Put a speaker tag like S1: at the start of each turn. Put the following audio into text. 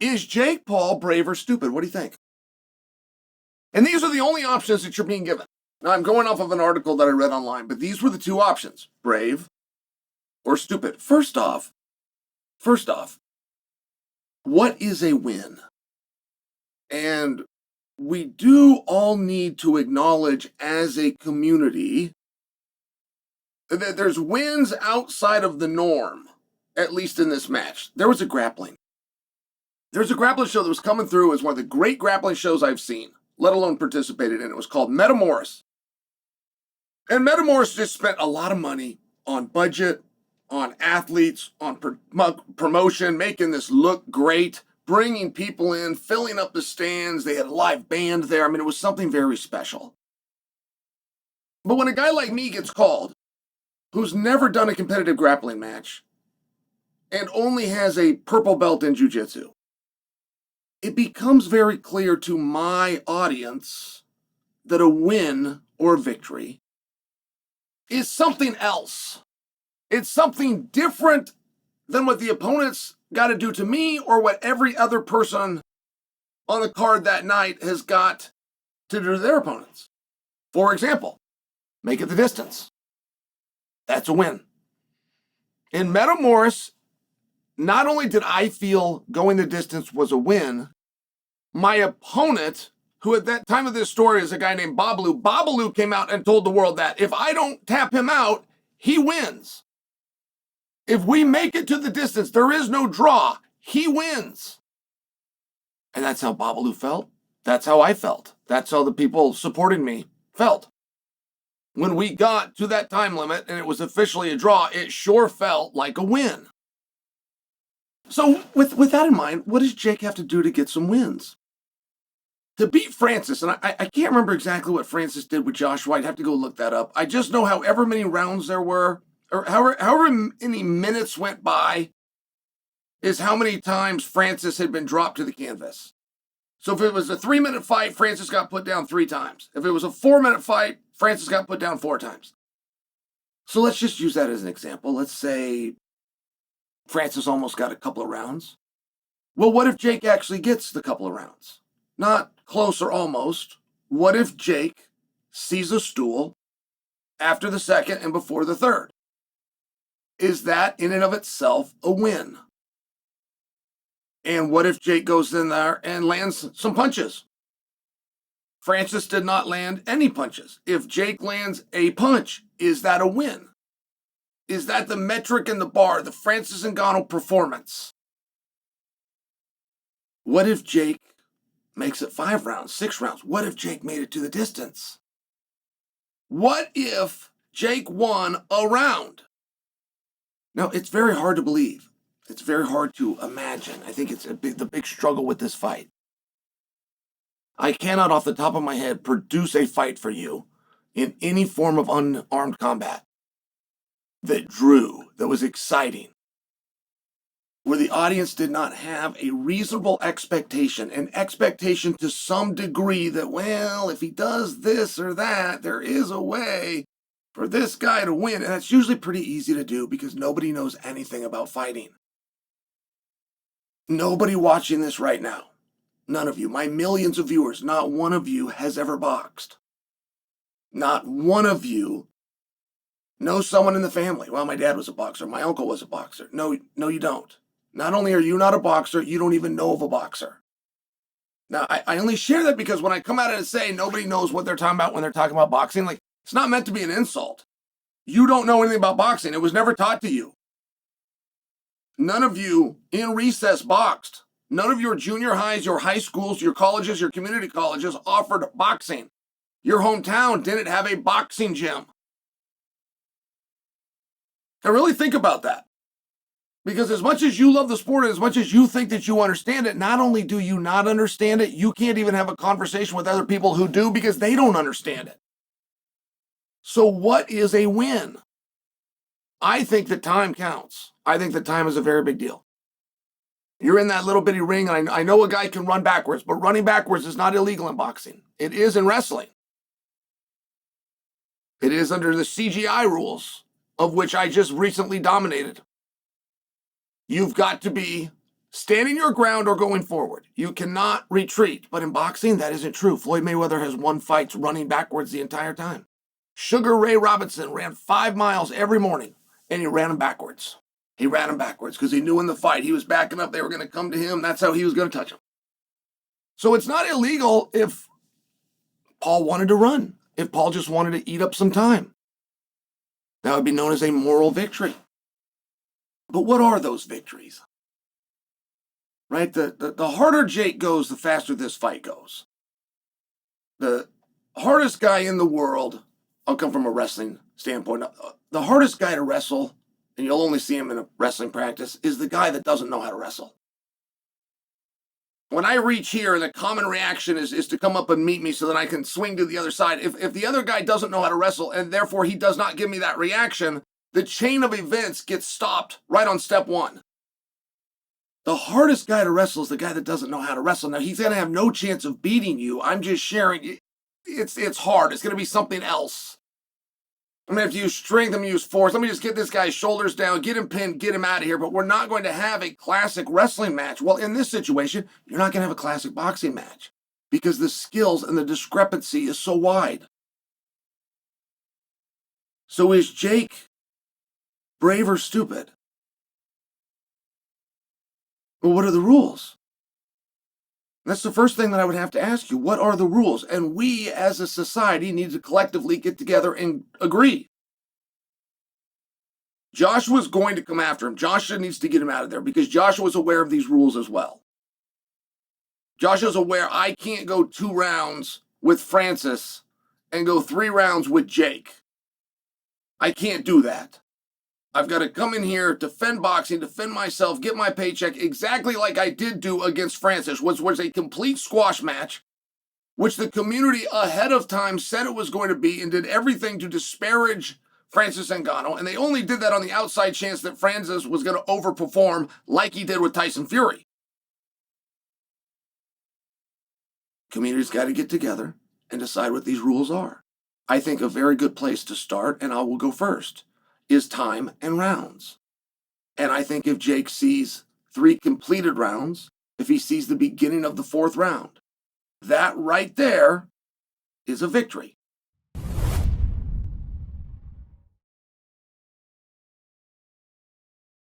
S1: Is Jake Paul brave or stupid? What do you think? And these are the only options that you're being given. Now, I'm going off of an article that I read online, but these were the two options, brave or stupid. First off, what is a win? And we do all need to acknowledge as a community that there's wins outside of the norm, at least in this match. There was a grappling. There's a grappling show that was coming through as one of the great grappling shows I've seen, let alone participated in. It was called Metamoris. And Metamoris just spent a lot of money on budget, on athletes, on promotion, making this look great, bringing people in, filling up the stands. They had a live band there. I mean, it was something very special. But when a guy like me gets called, who's never done a competitive grappling match, and only has a purple belt in jiu-jitsu, it becomes very clear to my audience that a win or victory is something else. It's something different than what the opponents got to do to me or what every other person on the card that night has got to do to their opponents. For example, make it the distance. That's a win. In Metamoris, not only did I feel going the distance was a win, my opponent, who at that time of this story is a guy named Babalu came out and told the world that if I don't tap him out, he wins. If we make it to the distance, there is no draw. He wins. And that's how Babalu felt. That's how I felt. That's how the people supporting me felt. When we got to that time limit and it was officially a draw, it sure felt like a win. So with that in mind, what does Jake have to do to get some wins? To beat Francis, and I can't remember exactly what Francis did with Joshua. I'd have to go look that up. I just know however many rounds there were, or however many minutes went by, is how many times Francis had been dropped to the canvas. So if it was a 3-minute fight, Francis got put down 3 times. If it was a 4-minute fight, Francis got put down 4 times. So let's just use that as an example. Let's say Francis almost got a couple of rounds. Well, what if Jake actually gets the couple of rounds? Not close or almost. What if Jake sees a stool after the second and before the third? Is that in and of itself a win? And what if Jake goes in there and lands some punches? Francis did not land any punches. If Jake lands a punch, is that a win? Is that the metric in the bar, the Francis Ngannou performance? What if Jake makes it 5 rounds, 6 rounds? What if Jake made it to the distance? What if Jake won a round? Now, it's very hard to believe. It's very hard to imagine. I think it's the big struggle with this fight. I cannot, off the top of my head, produce a fight for you in any form of unarmed combat that drew, that was exciting, where the audience did not have a reasonable expectation, an expectation to some degree that, well, if he does this or that, there is a way for this guy to win. And that's usually pretty easy to do because nobody knows anything about fighting. Nobody watching this right now, none of you, my millions of viewers, not one of you has ever boxed. Not one of you knows someone in the family. Well, my dad was a boxer. My uncle was a boxer. No, you don't. Not only are you not a boxer, you don't even know of a boxer. Now, I only share that because when I come out and say nobody knows what they're talking about when they're talking about boxing, like, it's not meant to be an insult. You don't know anything about boxing. It was never taught to you. None of you in recess boxed. None of your junior highs, your high schools, your colleges, your community colleges offered boxing. Your hometown didn't have a boxing gym. Now really think about that. Because as much as you love the sport and as much as you think that you understand it, not only do you not understand it, you can't even have a conversation with other people who do because they don't understand it. So what is a win? I think that time counts. I think that time is a very big deal. You're in that little bitty ring, and I know a guy can run backwards, but running backwards is not illegal in boxing. It is in wrestling. It is under the CGI rules, of which I just recently dominated. You've got to be Standing your ground or going forward. You cannot retreat. But in boxing, that isn't true. Floyd Mayweather has won fights running backwards the entire time. Sugar Ray Robinson ran 5 miles every morning, and he ran them backwards. He ran them backwards because he knew in the fight he was backing up. They were going to come to him. That's how he was going to touch him. So it's not illegal if Paul wanted to run, if Paul just wanted to eat up some time. That would be known as a moral victory. But what are those victories? Right? The harder Jake goes, the faster this fight goes. The hardest guy in the world, I'll come from a wrestling standpoint, the hardest guy to wrestle, and you'll only see him in a wrestling practice, is the guy that doesn't know how to wrestle. When I reach here, the common reaction is to come up and meet me so that I can swing to the other side. If the other guy doesn't know how to wrestle, and therefore he does not give me that reaction, the chain of events gets stopped right on step one. The hardest guy to wrestle is the guy that doesn't know how to wrestle. Now, he's going to have no chance of beating you. I'm just sharing. It's hard. It's going to be something else. I'm going to have to use strength. I'm going to use force. Let me just get this guy's shoulders down, get him pinned, get him out of here. But we're not going to have a classic wrestling match. Well, in this situation, you're not going to have a classic boxing match because the skills and the discrepancy is so wide. So is Jake brave or stupid? Well, what are the rules? That's the first thing that I would have to ask you. What are the rules? And we as a society need to collectively get together and agree. Joshua's going to come after him. Joshua needs to get him out of there because Joshua's aware of these rules as well. Joshua's aware I can't go 2 rounds with Francis and go 3 rounds with Jake. I can't do that. I've got to come in here, defend boxing, defend myself, get my paycheck exactly like I did do against Francis, which was a complete squash match, which the community ahead of time said it was going to be and did everything to disparage Francis Ngannou. And they only did that on the outside chance that Francis was going to overperform like he did with Tyson Fury. Community's got to get together and decide what these rules are. I think a very good place to start, and I will go first, is time and rounds. And I think if Jake sees 3 completed rounds, if he sees the beginning of the 4th round, that right there is a victory.